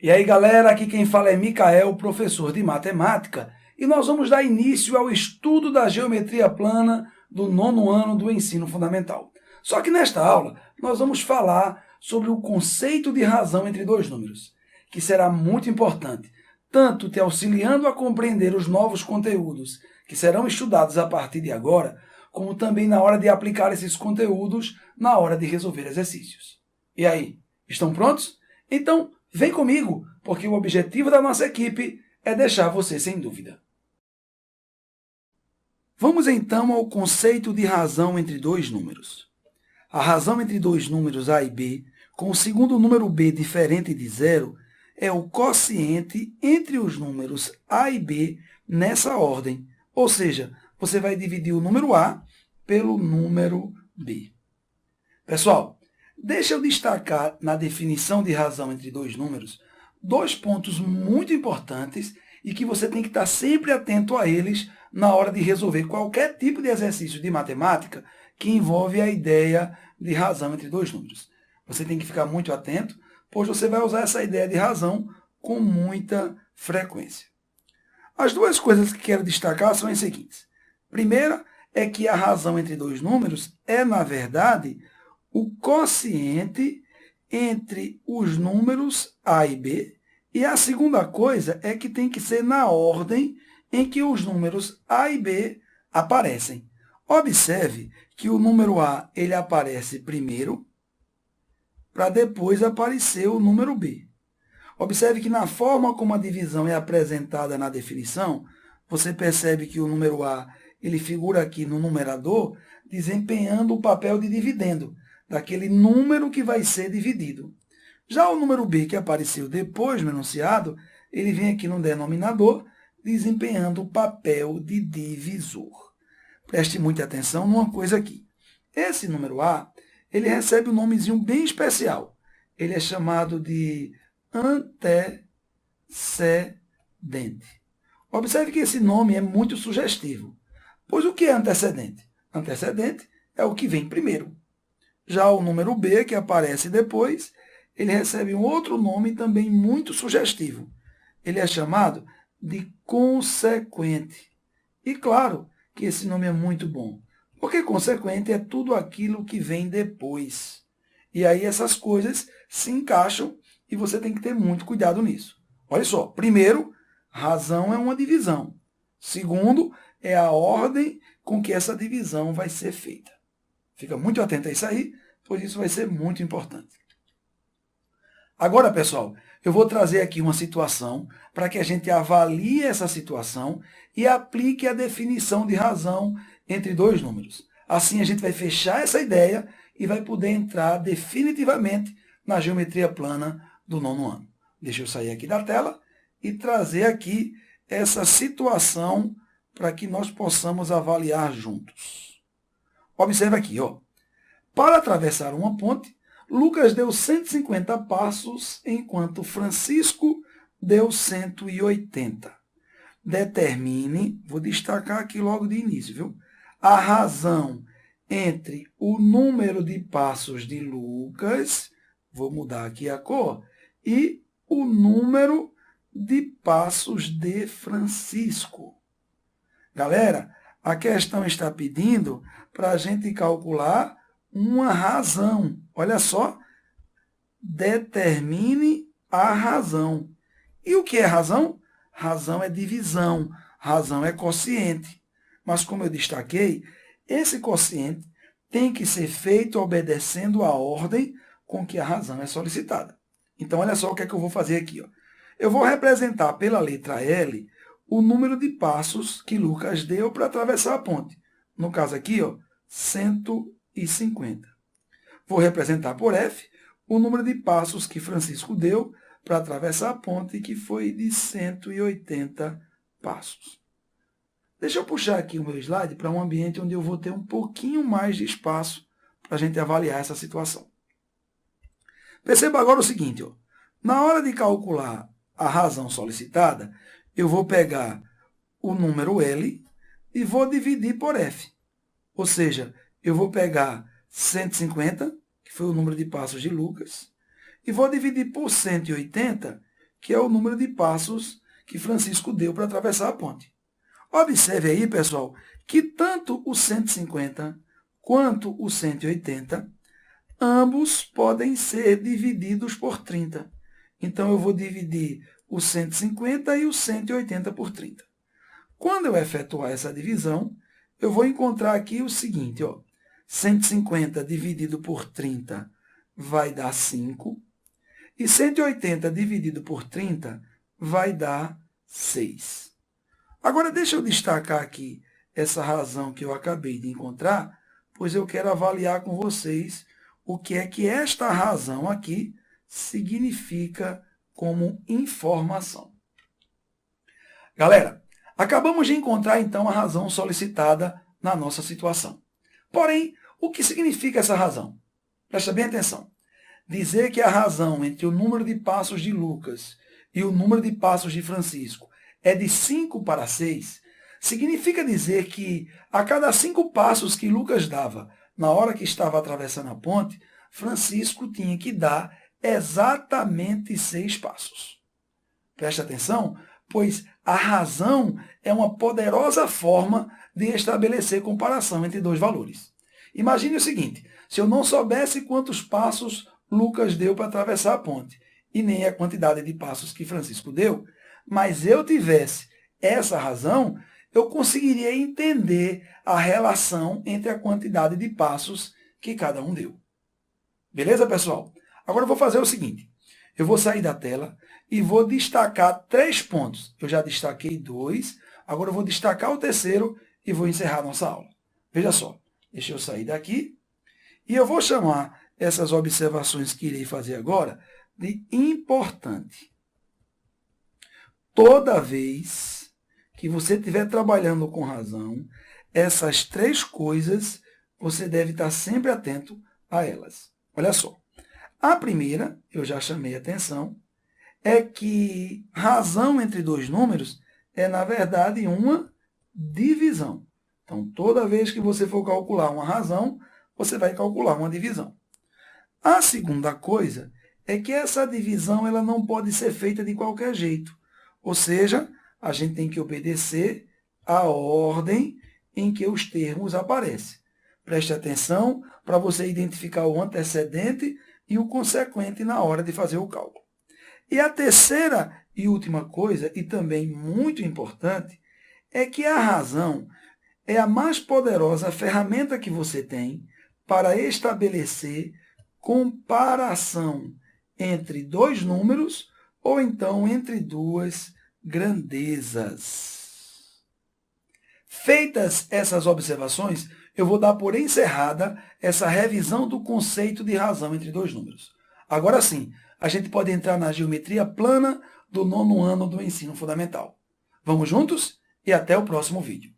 E aí, galera, aqui quem fala é Micael, professor de matemática, e nós vamos dar início ao estudo da geometria plana do 9º ano do ensino fundamental. Só que nesta aula, nós vamos falar sobre o conceito de razão entre dois números, que será muito importante, tanto te auxiliando a compreender os novos conteúdos que serão estudados a partir de agora, como também na hora de aplicar esses conteúdos na hora de resolver exercícios. E aí, estão prontos? Então, vem comigo, porque o objetivo da nossa equipe é deixar você sem dúvida. Vamos então ao conceito de razão entre dois números. A razão entre dois números A e B, com o segundo número B diferente de zero, é o quociente entre os números A e B nessa ordem. Ou seja, você vai dividir o número A pelo número B. Pessoal, deixa eu destacar na definição de razão entre dois números dois pontos muito importantes e que você tem que estar sempre atento a eles na hora de resolver qualquer tipo de exercício de matemática que envolve a ideia de razão entre dois números. Você tem que ficar muito atento, pois você vai usar essa ideia de razão com muita frequência. As duas coisas que quero destacar são as seguintes. Primeira é que a razão entre dois números é, na verdade, o quociente entre os números A e B, e a segunda coisa é que tem que ser na ordem em que os números A e B aparecem. Observe que o número A ele aparece primeiro, para depois aparecer o número B. Observe que na forma como a divisão é apresentada na definição, você percebe que o número A ele figura aqui no numerador, desempenhando o papel de dividendo, daquele número que vai ser dividido. Já o número B, que apareceu depois no enunciado, ele vem aqui no denominador, desempenhando o papel de divisor. Preste muita atenção numa coisa aqui. Esse número A, ele recebe um nomezinho bem especial. Ele é chamado de antecedente. Observe que esse nome é muito sugestivo. Pois o que é antecedente? Antecedente é o que vem primeiro. Já o número B, que aparece depois, ele recebe um outro nome também muito sugestivo. Ele é chamado de consequente. E claro que esse nome é muito bom, porque consequente é tudo aquilo que vem depois. E aí essas coisas se encaixam e você tem que ter muito cuidado nisso. Olha só, primeiro, razão é uma divisão. Segundo, é a ordem com que essa divisão vai ser feita. Fica muito atento a isso aí, pois isso vai ser muito importante. Agora, pessoal, eu vou trazer aqui uma situação para que a gente avalie essa situação e aplique a definição de razão entre dois números. Assim, a gente vai fechar essa ideia e vai poder entrar definitivamente na geometria plana do 9º ano. Deixa eu sair aqui da tela e trazer aqui essa situação para que nós possamos avaliar juntos. Observe aqui, ó. Para atravessar uma ponte, Lucas deu 150 passos, enquanto Francisco deu 180. Determine, vou destacar aqui logo de início, viu? A razão entre o número de passos de Lucas, vou mudar aqui a cor, e o número de passos de Francisco. Galera, a questão está pedindo para a gente calcular uma razão. Olha só, determine a razão. E o que é razão? Razão é divisão, razão é quociente. Mas, como eu destaquei, esse quociente tem que ser feito obedecendo a ordem com que a razão é solicitada. Então, olha só o que é que eu vou fazer aqui. Ó. Eu vou representar pela letra L o número de passos que Lucas deu para atravessar a ponte. No caso aqui, ó, 150. Vou representar por F o número de passos que Francisco deu para atravessar a ponte, que foi de 180 passos. Deixa eu puxar aqui o meu slide para um ambiente onde eu vou ter um pouquinho mais de espaço para a gente avaliar essa situação. Perceba agora o seguinte, ó. Na hora de calcular a razão solicitada, eu vou pegar o número L e vou dividir por F. Ou seja, eu vou pegar 150, que foi o número de passos de Lucas, e vou dividir por 180, que é o número de passos que Francisco deu para atravessar a ponte. Observe aí, pessoal, que tanto o 150 quanto o 180, ambos podem ser divididos por 30. Então, eu vou dividir o 150 e o 180 por 30. Quando eu efetuar essa divisão, eu vou encontrar aqui o seguinte, ó, 150 dividido por 30 vai dar 5, e 180 dividido por 30 vai dar 6. Agora, deixa eu destacar aqui essa razão que eu acabei de encontrar, pois eu quero avaliar com vocês o que é que esta razão aqui significa como informação. Galera, acabamos de encontrar, então, a razão solicitada na nossa situação. Porém, o que significa essa razão? Presta bem atenção. Dizer que a razão entre o número de passos de Lucas e o número de passos de Francisco é de 5 para 6, significa dizer que a cada 5 passos que Lucas dava na hora que estava atravessando a ponte, Francisco tinha que dar exatamente 6 passos. Preste atenção, pois a razão é uma poderosa forma de estabelecer comparação entre dois valores. Imagine o seguinte, se eu não soubesse quantos passos Lucas deu para atravessar a ponte, e nem a quantidade de passos que Francisco deu, mas eu tivesse essa razão, eu conseguiria entender a relação entre a quantidade de passos que cada um deu. Beleza, pessoal? Agora eu vou fazer o seguinte, eu vou sair da tela e vou destacar 3 pontos. Eu já destaquei 2, agora eu vou destacar o terceiro e vou encerrar a nossa aula. Veja só, deixa eu sair daqui e eu vou chamar essas observações que irei fazer agora de importante. Toda vez que você estiver trabalhando com razão, essas 3 coisas você deve estar sempre atento a elas. Olha só. A primeira, eu já chamei a atenção, é que razão entre 2 números é, na verdade, uma divisão. Então, toda vez que você for calcular uma razão, você vai calcular uma divisão. A segunda coisa é que essa divisão ela não pode ser feita de qualquer jeito. Ou seja, a gente tem que obedecer à ordem em que os termos aparecem. Preste atenção para você identificar o antecedente e o consequente na hora de fazer o cálculo. E a terceira e última coisa, e também muito importante, é que a razão é a mais poderosa ferramenta que você tem para estabelecer comparação entre 2 números ou então entre 2 grandezas. Feitas essas observações, eu vou dar por encerrada essa revisão do conceito de razão entre 2 números. Agora sim, a gente pode entrar na geometria plana do 9º ano do ensino fundamental. Vamos juntos e até o próximo vídeo.